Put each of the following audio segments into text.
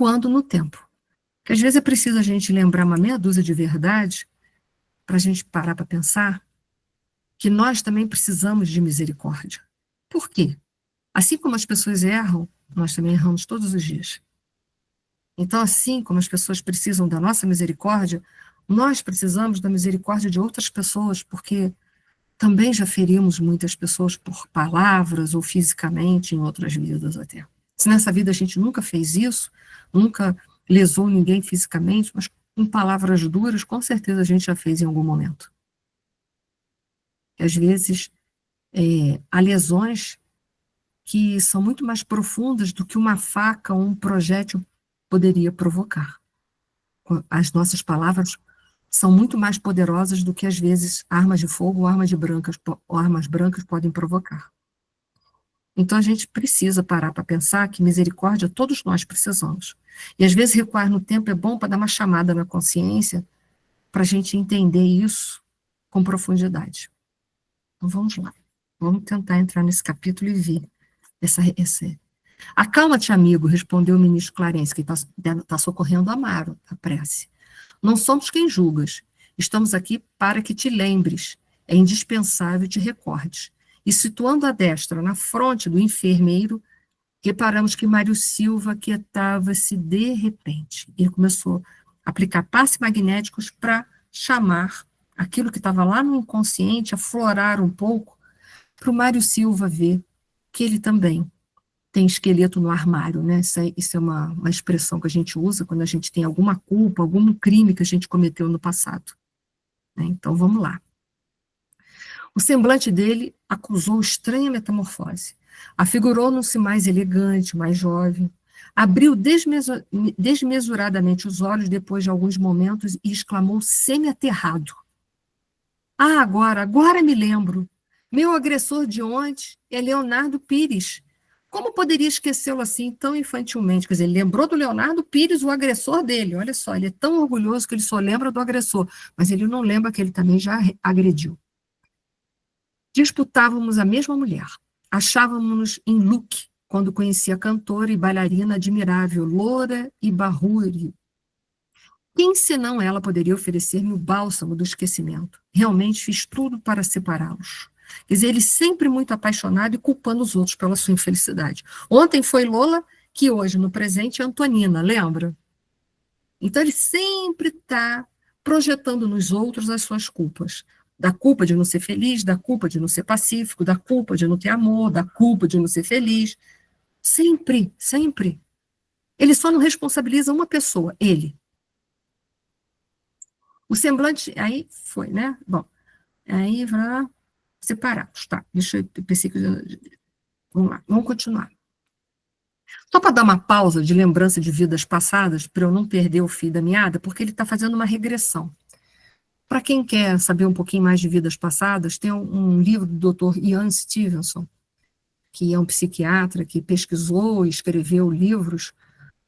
recuando no tempo. Porque às vezes é preciso a gente lembrar uma meia dúzia de verdades para a gente parar para pensar que nós também precisamos de misericórdia. Por quê? Assim como as pessoas erram, nós também erramos todos os dias. Então, assim como as pessoas precisam da nossa misericórdia, nós precisamos da misericórdia de outras pessoas, porque também já ferimos muitas pessoas por palavras ou fisicamente em outras vidas até. Se nessa vida a gente nunca fez isso, nunca lesou ninguém fisicamente, mas com palavras duras, com certeza a gente já fez em algum momento. E às vezes, há lesões que são muito mais profundas do que uma faca ou um projétil poderia provocar. As nossas palavras são muito mais poderosas do que, às vezes, armas de fogo ou armas brancas podem provocar. Então, a gente precisa parar para pensar que misericórdia todos nós precisamos. E, às vezes, recuar no tempo é bom para dar uma chamada na consciência, para a gente entender isso com profundidade. Então, vamos lá. Vamos tentar entrar nesse capítulo e ver essa. Acalma-te, amigo, respondeu o ministro Clarence, que está socorrendo Amaro, a prece. Não somos quem julgas. Estamos aqui para que te lembres. É indispensável te recordes. E situando a destra na fronte do enfermeiro, reparamos que Mário Silva quietava-se de repente. Ele começou a aplicar passes magnéticos para chamar aquilo que estava lá no inconsciente, aflorar um pouco, para o Mário Silva ver que ele também tem esqueleto no armário, né? Isso é uma expressão que a gente usa quando a gente tem alguma culpa, algum crime que a gente cometeu no passado. Né? Então, vamos lá. O semblante dele acusou estranha metamorfose. Afigurou-se mais elegante, mais jovem. Abriu desmesuradamente os olhos depois de alguns momentos e exclamou semi-aterrado. Ah, agora me lembro. Meu agressor de ontem é Leonardo Pires. Como poderia esquecê-lo assim tão infantilmente? Quer dizer, ele lembrou do Leonardo Pires, o agressor dele. Olha só, ele é tão orgulhoso que ele só lembra do agressor, mas ele não lembra que ele também já agrediu. Disputávamos a mesma mulher. Achávamos-nos em look, quando conheci a cantora e bailarina admirável, loura e barrúria. Quem senão ela poderia oferecer-me o bálsamo do esquecimento? Realmente fiz tudo para separá-los. Quer dizer, ele sempre muito apaixonado e culpando os outros pela sua infelicidade. Ontem foi Lola, que hoje, no presente, é Antonina, lembra? Então, ele sempre está projetando nos outros as suas culpas. Da culpa de não ser feliz, da culpa de não ser pacífico, da culpa de não ter amor, da culpa de não ser feliz. Sempre, sempre. Ele só não responsabiliza uma pessoa, ele. O semblante, aí foi, né? Bom, aí vai separados, tá? Deixa eu pensei que. Vamos lá, vamos continuar. Só para dar uma pausa de lembrança de vidas passadas, para eu não perder o fio da meada, porque ele está fazendo uma regressão. Para quem quer saber um pouquinho mais de vidas passadas, tem um livro do Dr. Ian Stevenson, que é um psiquiatra que pesquisou e escreveu livros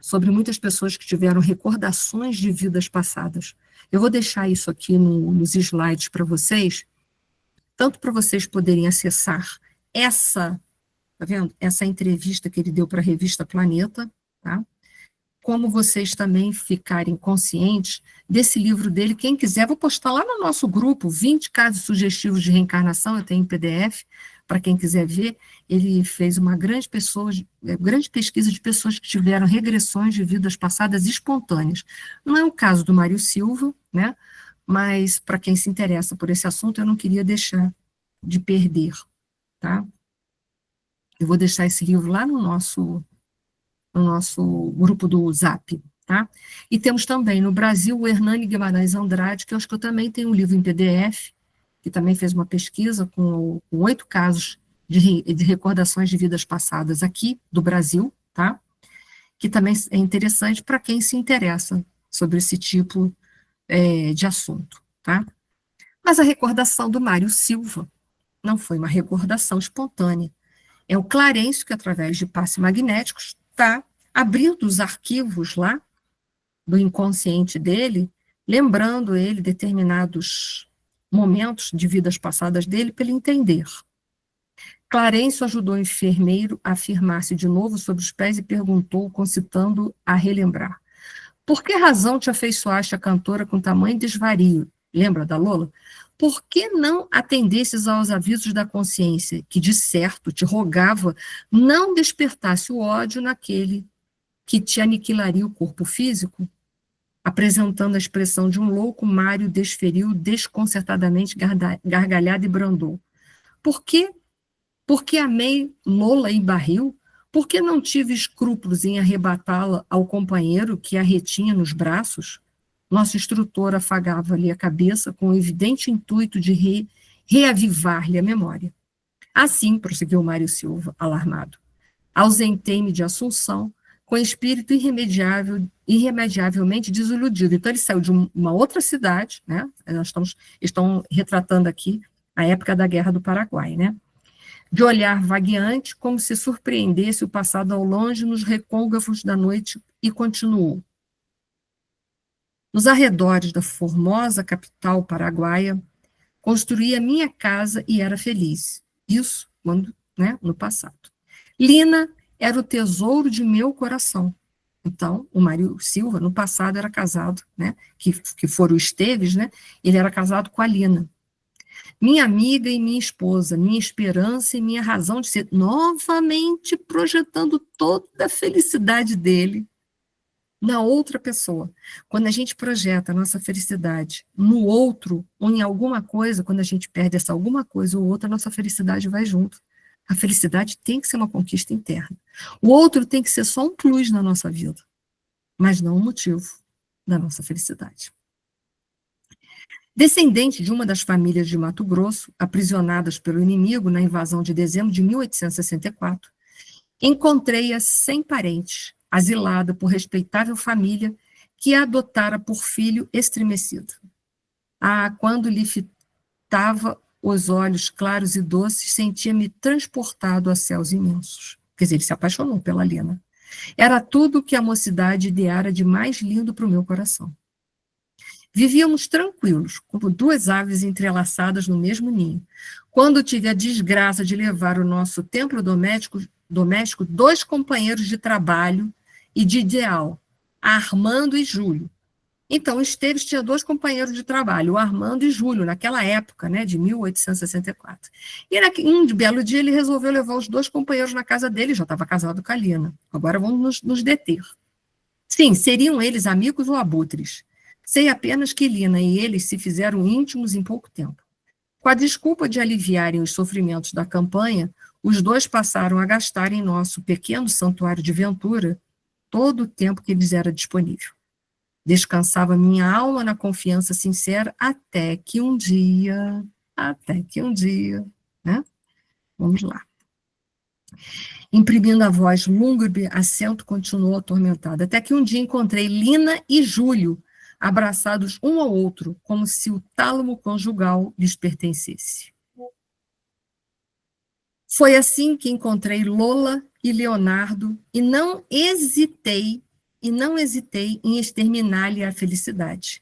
sobre muitas pessoas que tiveram recordações de vidas passadas. Eu vou deixar isso aqui nos slides para vocês, tanto para vocês poderem acessar tá vendo? Essa entrevista que ele deu para a revista Planeta, tá? Como vocês também ficarem conscientes desse livro dele, quem quiser, vou postar lá no nosso grupo, 20 casos sugestivos de reencarnação, eu tenho em PDF, para quem quiser ver, ele fez uma grande pesquisa de pessoas que tiveram regressões de vidas passadas espontâneas. Não é o caso do Mário Silva, né? Mas para quem se interessa por esse assunto, eu não queria deixar de perder, tá? Eu vou deixar esse livro lá no nosso grupo do Zap, tá? E temos também no Brasil o Hernani Guimarães Andrade, que eu acho que eu também tenho um livro em PDF, que também fez uma pesquisa com 8 casos de recordações de vidas passadas aqui do Brasil, tá? Que também é interessante para quem se interessa sobre esse tipo de assunto, tá? Mas a recordação do Mário Silva não foi uma recordação espontânea. É o Clarence que, através de passes magnéticos, está abrindo os arquivos lá do inconsciente dele, lembrando ele determinados momentos de vidas passadas dele para ele entender. Clarencio ajudou o enfermeiro a afirmar-se de novo sobre os pés e perguntou, concitando a relembrar. Por que razão te afeiçoaste à cantora com tamanho desvario? Lembra da Lola? Por que não atendesses aos avisos da consciência, que de certo te rogava não despertasse o ódio naquele que te aniquilaria o corpo físico? Apresentando a expressão de um louco, Mário desferiu desconcertadamente gargalhada e brandou. Por que? Porque amei Lola em barril? Por que não tive escrúpulos em arrebatá-la ao companheiro que a retinha nos braços? Nosso instrutor afagava-lhe a cabeça com o evidente intuito de reavivar-lhe a memória. Assim, prosseguiu Mário Silva, alarmado, ausentei-me de Assunção, com espírito irremediavelmente desiludido. Então, ele saiu de uma outra cidade, né? Estão retratando aqui a época da Guerra do Paraguai, né? De olhar vagueante, como se surpreendesse o passado ao longe nos recôncavos da noite, e continuou. Nos arredores da formosa capital paraguaia, construí a minha casa e era feliz. Isso no passado. Lina era o tesouro de meu coração. Então, o Mário Silva, no passado, era casado, né, que foram o Esteves, né, ele era casado com a Lina. Minha amiga e minha esposa, minha esperança e minha razão de ser, novamente projetando toda a felicidade dele na outra pessoa. Quando a gente projeta a nossa felicidade no outro, ou em alguma coisa, quando a gente perde essa alguma coisa ou outra, a nossa felicidade vai junto. A felicidade tem que ser uma conquista interna. O outro tem que ser só um plus na nossa vida, mas não um motivo da nossa felicidade. Descendente de uma das famílias de Mato Grosso, aprisionadas pelo inimigo na invasão de dezembro de 1864, encontrei-a sem parentes, asilada por respeitável família que a adotara por filho estremecido. Quando lhe fitava os olhos claros e doces, sentia-me transportado a céus imensos. Quer dizer, ele se apaixonou pela Lina. Era tudo o que a mocidade ideara de mais lindo para o meu coração. Vivíamos tranquilos, como duas aves entrelaçadas no mesmo ninho, quando tive a desgraça de levar o nosso templo doméstico 2 companheiros de trabalho e de ideal, Armando e Júlio. Então, Esteves tinha 2 companheiros de trabalho, o Armando e Júlio, naquela época, né, de 1864. E um belo dia ele resolveu levar os 2 companheiros na casa dele, já estava casado com a Lina. Agora vamos nos deter. Sim, seriam eles amigos ou abutres. Sei apenas que Lina e eles se fizeram íntimos em pouco tempo. Com a desculpa de aliviarem os sofrimentos da campanha, os 2 passaram a gastar em nosso pequeno santuário de Ventura todo o tempo que lhes era disponível. Descansava minha alma na confiança sincera até que um dia, né? Vamos lá. Imprimindo a voz lúgubre, acento continuou atormentado, até que um dia encontrei Lina e Júlio abraçados um ao outro, como se o tálamo conjugal lhes pertencesse. Foi assim que encontrei Lola e Leonardo e não hesitei em exterminar-lhe a felicidade.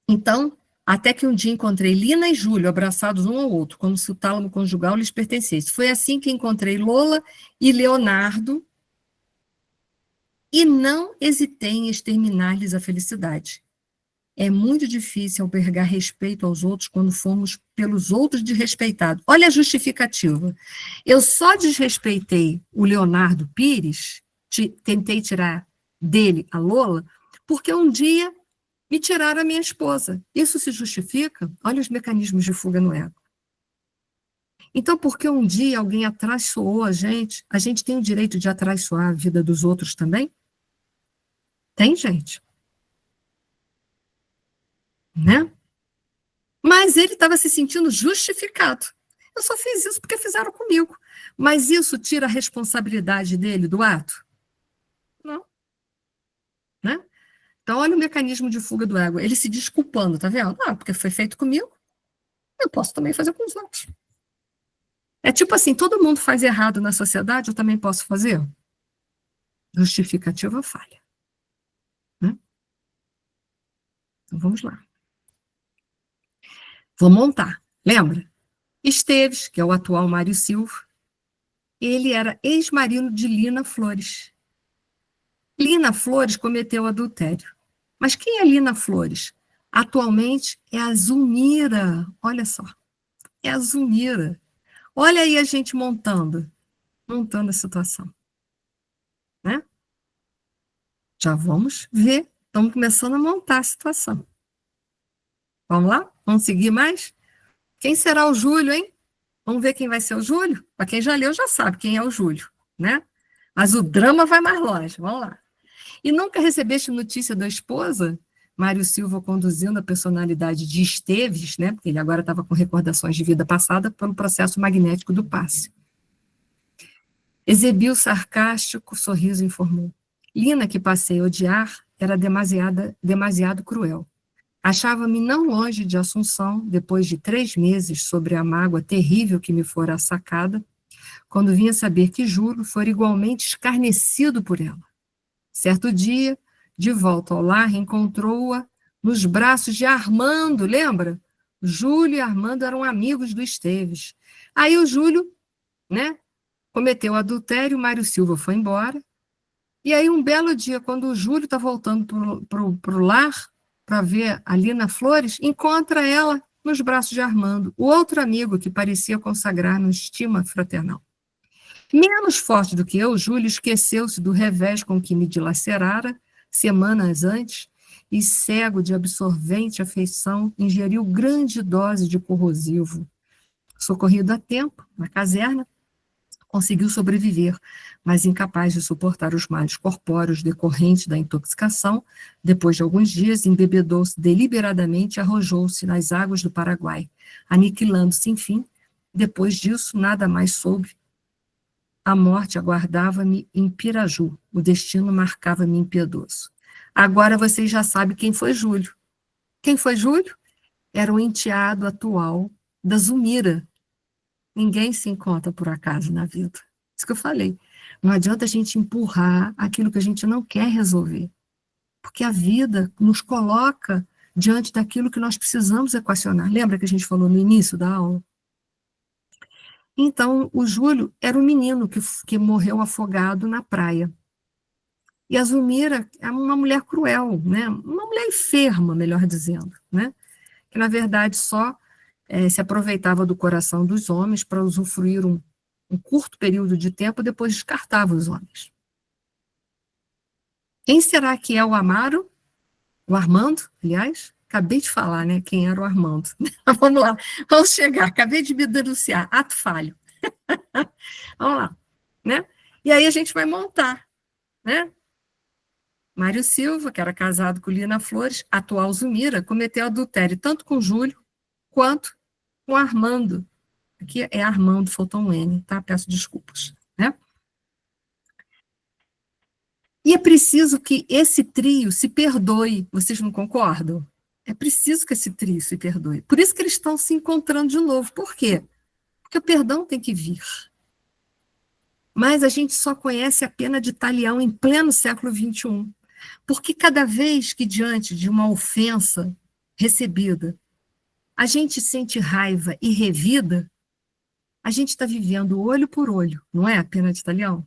Então, até que um dia encontrei Lina e Júlio abraçados um ao outro, como se o tálamo conjugal lhes pertencesse. Foi assim que encontrei Lola e Leonardo e não hesitei em exterminar-lhes a felicidade. É muito difícil albergar respeito aos outros quando fomos pelos outros desrespeitados. Olha a justificativa. Eu só desrespeitei o Leonardo Pires, tentei tirar dele a Lola, porque um dia me tiraram a minha esposa. Isso se justifica? Olha os mecanismos de fuga no ego. Então, porque um dia alguém atraiçoou a gente tem o direito de atraiçoar a vida dos outros também? Tem, gente. Né? Mas ele estava se sentindo justificado. Eu só fiz isso porque fizeram comigo. Mas isso tira a responsabilidade dele do ato? Não. Né? Então, olha o mecanismo de fuga do ego. Ele se desculpando, tá vendo? Porque foi feito comigo, eu posso também fazer com os outros. É tipo assim, todo mundo faz errado na sociedade, eu também posso fazer? Justificativa falha. Né? Então, vamos lá. Vou montar. Lembra? Esteves, que é o atual Mário Silva, ele era ex-marido de Lina Flores. Lina Flores cometeu adultério. Mas quem é Lina Flores? Atualmente é a Zulmira. Olha só, é a Zulmira. Olha aí a gente montando a situação, né? Já vamos ver. Estamos começando a montar a situação. Vamos lá? Vamos seguir mais? Quem será o Júlio, hein? Vamos ver quem vai ser o Júlio? Para quem já leu, já sabe quem é o Júlio, né? Mas o drama vai mais longe. Vamos lá. E nunca recebeste notícia da esposa? Mário Silva conduzindo a personalidade de Esteves, né? Porque ele agora estava com recordações de vida passada pelo processo magnético do passe. Exibiu sarcástico sorriso e informou. Lina, que passei a odiar, era demasiado cruel. Achava-me não longe de Assunção, depois de 3 meses sobre a mágoa terrível que me fora sacada, quando vinha saber que Júlio fora igualmente escarnecido por ela. Certo dia, de volta ao lar, encontrou-a nos braços de Armando, lembra? Júlio e Armando eram amigos do Esteves. Aí o Júlio, né, cometeu adultério, Mário Silva foi embora, e aí um belo dia, quando o Júlio está voltando para o lar, para ver a Lina Flores, encontra ela nos braços de Armando, o outro amigo que parecia consagrar no estima fraternal. Menos forte do que eu, Júlio esqueceu-se do revés com que me dilacerara semanas antes e, cego de absorvente afeição, ingeriu grande dose de corrosivo. Socorrido a tempo, na caserna, conseguiu sobreviver, mas incapaz de suportar os males corpóreos decorrentes da intoxicação, depois de alguns dias, embebedou-se deliberadamente e arrojou-se nas águas do Paraguai, aniquilando-se, enfim. Depois disso, nada mais soube. A morte aguardava-me em Piraju, o destino marcava-me impiedoso. Agora vocês já sabem quem foi Júlio. Quem foi Júlio? Era o enteado atual da Zulmira. Ninguém se encontra por acaso na vida. Isso que eu falei. Não adianta a gente empurrar aquilo que a gente não quer resolver. Porque a vida nos coloca diante daquilo que nós precisamos equacionar. Lembra que a gente falou no início da aula? Então, o Júlio era um menino que morreu afogado na praia. E a Zulmira é uma mulher cruel, né? Uma mulher enferma, melhor dizendo, né? Que, na verdade, só se aproveitava do coração dos homens para usufruir um curto período de tempo, depois descartava os homens. Quem será que é o Amaro? O Armando, aliás? Acabei de falar, né? Quem era o Armando. Vamos lá, vamos chegar. Acabei de me denunciar. Ato falho. Vamos lá, né? E aí a gente vai montar, né? Mário Silva, que era casado com Lina Flores, atual Zulmira, cometeu adultério tanto com Júlio quanto com Armando. Aqui é Armando, faltou um N, tá? Peço desculpas, né? E é preciso que esse trio se perdoe, vocês não concordam? É preciso que esse trio se perdoe. Por isso que eles estão se encontrando de novo. Por quê? Porque o perdão tem que vir. Mas a gente só conhece a pena de talião em pleno século XXI. Porque cada vez que, diante de uma ofensa recebida, a gente sente raiva e revida, a gente está vivendo olho por olho, não é a pena de talião?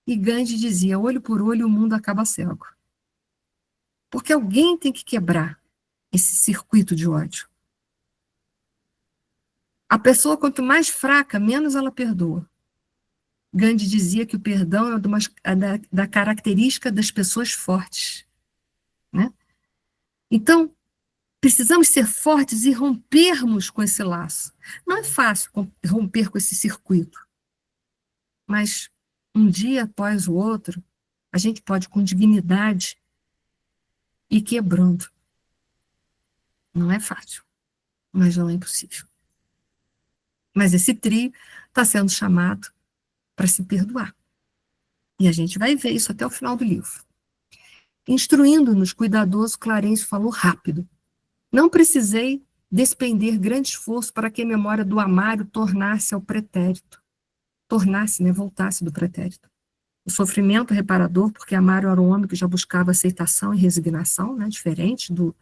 E Gandhi dizia, olho por olho o mundo acaba cego. Porque alguém tem que quebrar esse circuito de ódio. A pessoa, quanto mais fraca, menos ela perdoa. Gandhi dizia que o perdão é da característica das pessoas fortes, né? Então, precisamos ser fortes e rompermos com esse laço. Não é fácil romper com esse circuito, mas um dia após o outro, a gente pode, com dignidade, ir quebrando. Não é fácil, mas não é impossível. Mas esse trio está sendo chamado para se perdoar. E a gente vai ver isso até o final do livro. Instruindo-nos, cuidadoso, Clarencio falou rápido. Não precisei despender grande esforço para que a memória do Amário tornasse ao pretérito. Tornasse, né, voltasse do pretérito. O sofrimento reparador, porque Amário era um homem que já buscava aceitação e resignação, né, diferente do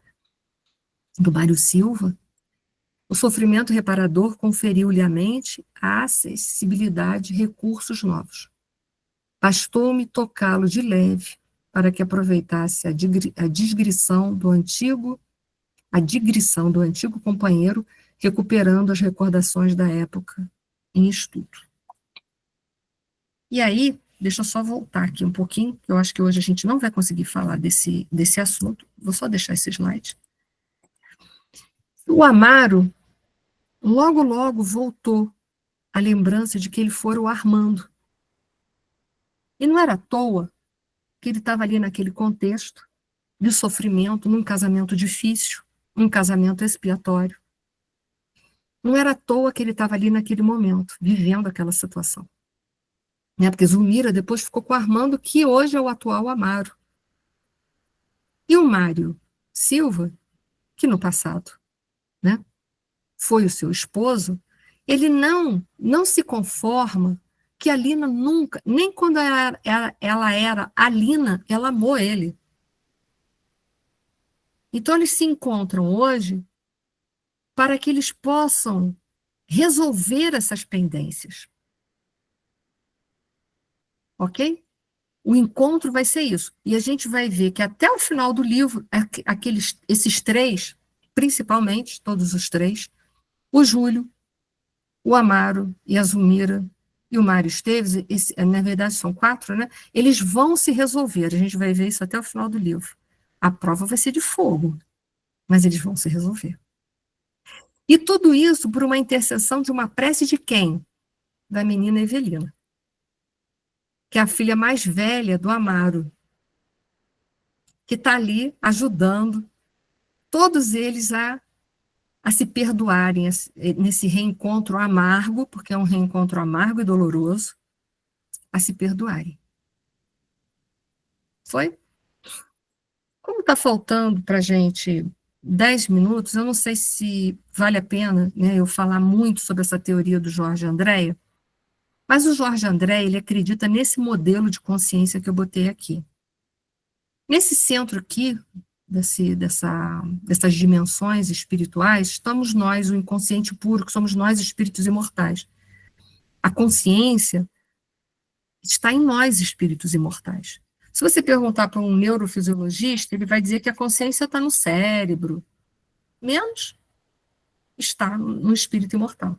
Mário Silva. O sofrimento reparador conferiu-lhe à mente a acessibilidade de recursos novos. Bastou-me tocá-lo de leve para que aproveitasse a digressão do antigo companheiro, recuperando as recordações da época em estudo. E aí, deixa eu só voltar aqui um pouquinho, que eu acho que hoje a gente não vai conseguir falar desse assunto. Vou só deixar esse slide. O Amaro, logo, logo voltou a lembrança de que ele fora o Armando. E não era à toa que ele estava ali naquele contexto de sofrimento, num casamento difícil, um casamento expiatório. Não era à toa que ele estava ali naquele momento, vivendo aquela situação. Né? Porque Zulmira depois ficou com o Armando, que hoje é o atual Amaro. E o Mário Silva, que no passado, né, foi o seu esposo, ele não se conforma que a Lina nunca, nem quando ela era a Lina, ela amou ele. Então eles se encontram hoje para que eles possam resolver essas pendências. Ok? O encontro vai ser isso. E a gente vai ver que até o final do livro, esses três, principalmente, todos os três, o Júlio, o Amaro e a Zulmira e o Mário Esteves, na verdade são quatro, né? Eles vão se resolver. A gente vai ver isso até o final do livro. A prova vai ser de fogo, mas eles vão se resolver. E tudo isso por uma intercessão de uma prece de quem? Da menina Evelina, que é a filha mais velha do Amaro, que está ali ajudando todos eles a se perdoarem nesse reencontro amargo, porque é um reencontro amargo e doloroso, a se perdoarem. Foi? Como está faltando para a gente 10 minutos, eu não sei se vale a pena, né, eu falar muito sobre essa teoria do Jorge Andréa, mas o Jorge Andréa, ele acredita nesse modelo de consciência que eu botei aqui. Nesse centro aqui, dessas dimensões espirituais, estamos nós, o inconsciente puro, que somos nós, espíritos imortais. A consciência está em nós, espíritos imortais. Se você perguntar para um neurofisiologista, ele vai dizer que a consciência está no cérebro, menos está no espírito imortal.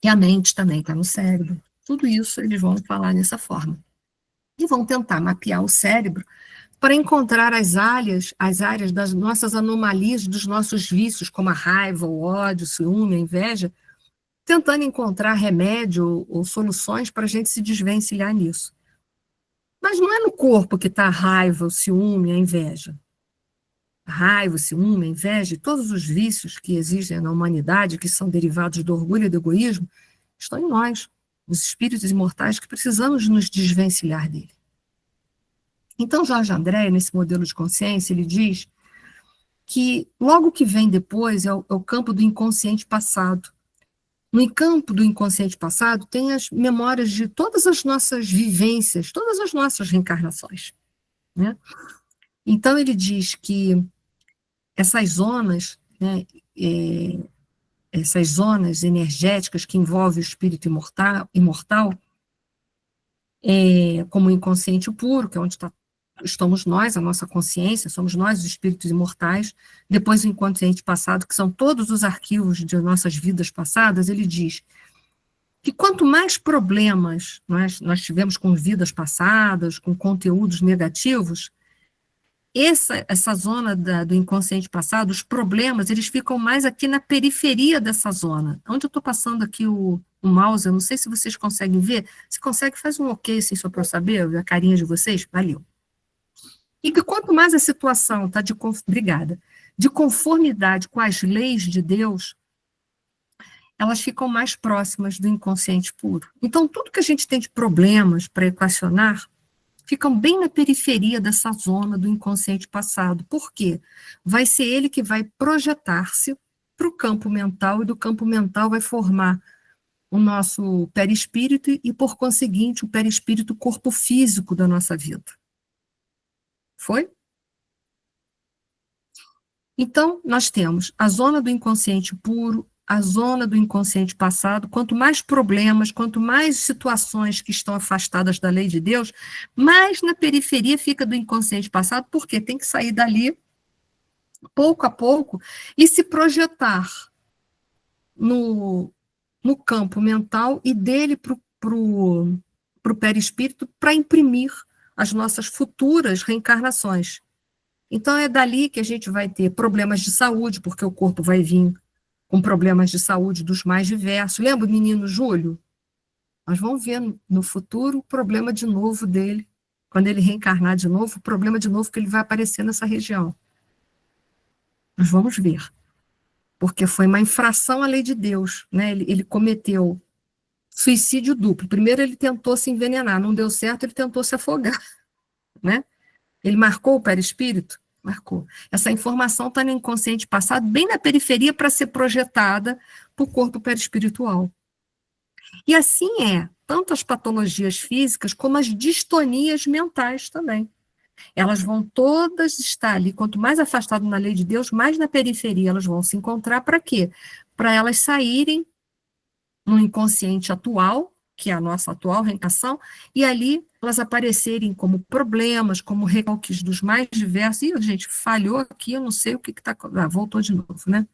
E a mente também está no cérebro. Tudo isso eles vão falar dessa forma. E vão tentar mapear o cérebro para encontrar as áreas das nossas anomalias, dos nossos vícios, como a raiva, o ódio, o ciúme, a inveja, tentando encontrar remédio ou soluções para a gente se desvencilhar nisso. Mas não é no corpo que está a raiva, o ciúme, a inveja. A raiva, o ciúme, a inveja e todos os vícios que existem na humanidade, que são derivados do orgulho e do egoísmo, estão em nós, os espíritos imortais, que precisamos nos desvencilhar dele. Então, Jorge André, nesse modelo de consciência, ele diz que logo que vem depois é o campo do inconsciente passado. No campo do inconsciente passado tem as memórias de todas as nossas vivências, todas as nossas reencarnações. Né? Então, ele diz que essas zonas, né, essas zonas energéticas que envolvem o espírito imortal como o inconsciente puro, que é onde estamos nós, a nossa consciência, somos nós os espíritos imortais, depois o inconsciente passado, que são todos os arquivos de nossas vidas passadas, ele diz que quanto mais problemas nós tivemos com vidas passadas, com conteúdos negativos, essa zona do inconsciente passado, os problemas, eles ficam mais aqui na periferia dessa zona. Onde eu estou passando aqui o mouse, eu não sei se vocês conseguem ver. Se consegue, faz um ok, assim, só para eu saber, a carinha de vocês. Valeu. E que quanto mais a situação está de conformidade com as leis de Deus, elas ficam mais próximas do inconsciente puro. Então, tudo que a gente tem de problemas para equacionar, ficam bem na periferia dessa zona do inconsciente passado. Por quê? Vai ser ele que vai projetar-se para o campo mental, e do campo mental vai formar o nosso perispírito e, por conseguinte, o perispírito corpo físico da nossa vida. Foi? Então, nós temos a zona do inconsciente puro, a zona do inconsciente passado. Quanto mais problemas, quanto mais situações que estão afastadas da lei de Deus, mais na periferia fica do inconsciente passado, porque tem que sair dali, pouco a pouco, e se projetar no campo mental e dele para o perispírito para imprimir as nossas futuras reencarnações. Então, é dali que a gente vai ter problemas de saúde, porque o corpo vai vir com problemas de saúde dos mais diversos. Lembra o menino Júlio? Nós vamos ver no futuro o problema de novo dele, quando ele reencarnar de novo, o problema de novo que ele vai aparecer nessa região. Nós vamos ver. Porque foi uma infração à lei de Deus, né? Ele cometeu suicídio duplo. Primeiro ele tentou se envenenar, não deu certo, ele tentou se afogar, né? Ele marcou o perispírito? Marcou. Essa informação está no inconsciente passado, bem na periferia, para ser projetada para o corpo perispiritual. E assim é, tanto as patologias físicas como as distonias mentais também. Elas vão todas estar ali, quanto mais afastado na lei de Deus, mais na periferia elas vão se encontrar, para quê? Para elas saírem no inconsciente atual, que é a nossa atual reencarnação, e ali elas aparecerem como problemas, como recalques dos mais diversos. Ih, gente, falhou aqui, eu não sei o que está... voltou de novo, né?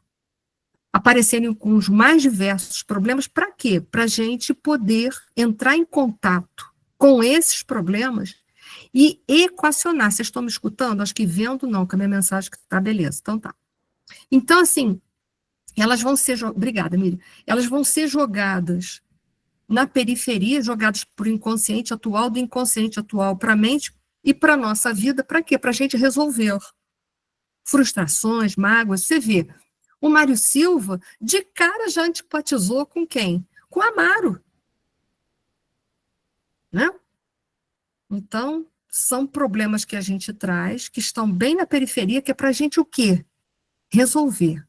Aparecerem com os mais diversos problemas, para quê? Para a gente poder entrar em contato com esses problemas e equacionar. Vocês estão me escutando? Acho que vendo não, que a minha mensagem está beleza. Então tá. Então, assim, elas vão ser... Obrigada, Miriam. Elas vão ser jogadas na periferia, jogados por inconsciente atual, do inconsciente atual para a mente e para a nossa vida, para quê? Para a gente resolver frustrações, mágoas. Você vê, o Mário Silva, de cara, já antipatizou com quem? Com o Amaro. Né? Então, são problemas que a gente traz, que estão bem na periferia, que é para a gente o quê? Resolver.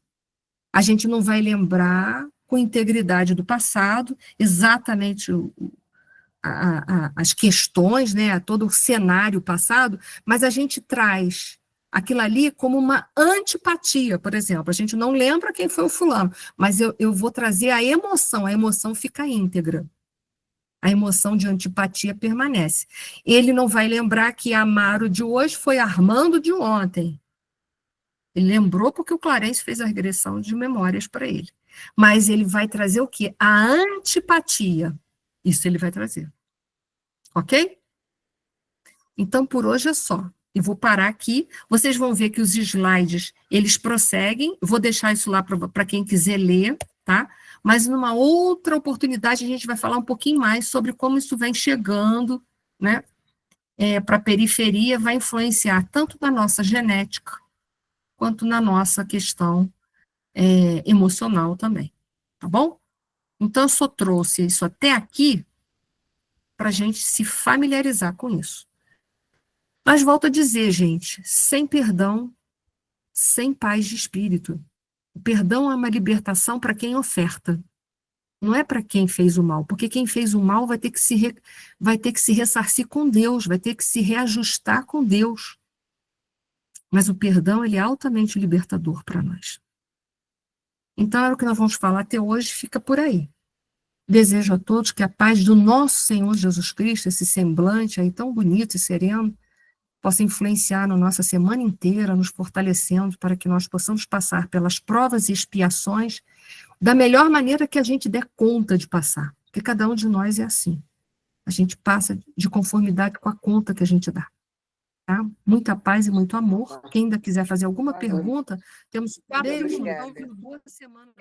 A gente não vai lembrar com integridade do passado, exatamente as questões, né, todo o cenário passado, mas a gente traz aquilo ali como uma antipatia, por exemplo. A gente não lembra quem foi o fulano, mas eu vou trazer a emoção fica íntegra. A emoção de antipatia permanece. Ele não vai lembrar que Amaro de hoje foi Armando de ontem. Ele lembrou porque o Clarence fez a regressão de memórias para ele. Mas ele vai trazer o quê? A antipatia. Isso ele vai trazer. Ok? Então, por hoje é só. Eu vou parar aqui. Vocês vão ver que os slides, eles prosseguem. Vou deixar isso lá para quem quiser ler, tá? Mas numa outra oportunidade a gente vai falar um pouquinho mais sobre como isso vem chegando, né? Para a periferia, vai influenciar tanto na nossa genética, quanto na nossa questão emocional também, tá bom? Então, eu só trouxe isso até aqui para a gente se familiarizar com isso. Mas volto a dizer, gente, sem perdão, sem paz de espírito. O perdão é uma libertação para quem oferta. Não é para quem fez o mal, porque quem fez o mal vai ter que se ressarcir com Deus, vai ter que se reajustar com Deus. Mas o perdão, ele é altamente libertador para nós. Então, era o que nós vamos falar até hoje, fica por aí. Desejo a todos que a paz do nosso Senhor Jesus Cristo, esse semblante aí tão bonito e sereno, possa influenciar na nossa semana inteira, nos fortalecendo para que nós possamos passar pelas provas e expiações da melhor maneira que a gente der conta de passar, porque cada um de nós é assim. A gente passa de conformidade com a conta que a gente dá. Tá? Muita paz e muito amor. Quem ainda quiser fazer alguma pergunta, temos 4 minutos. Boa semana.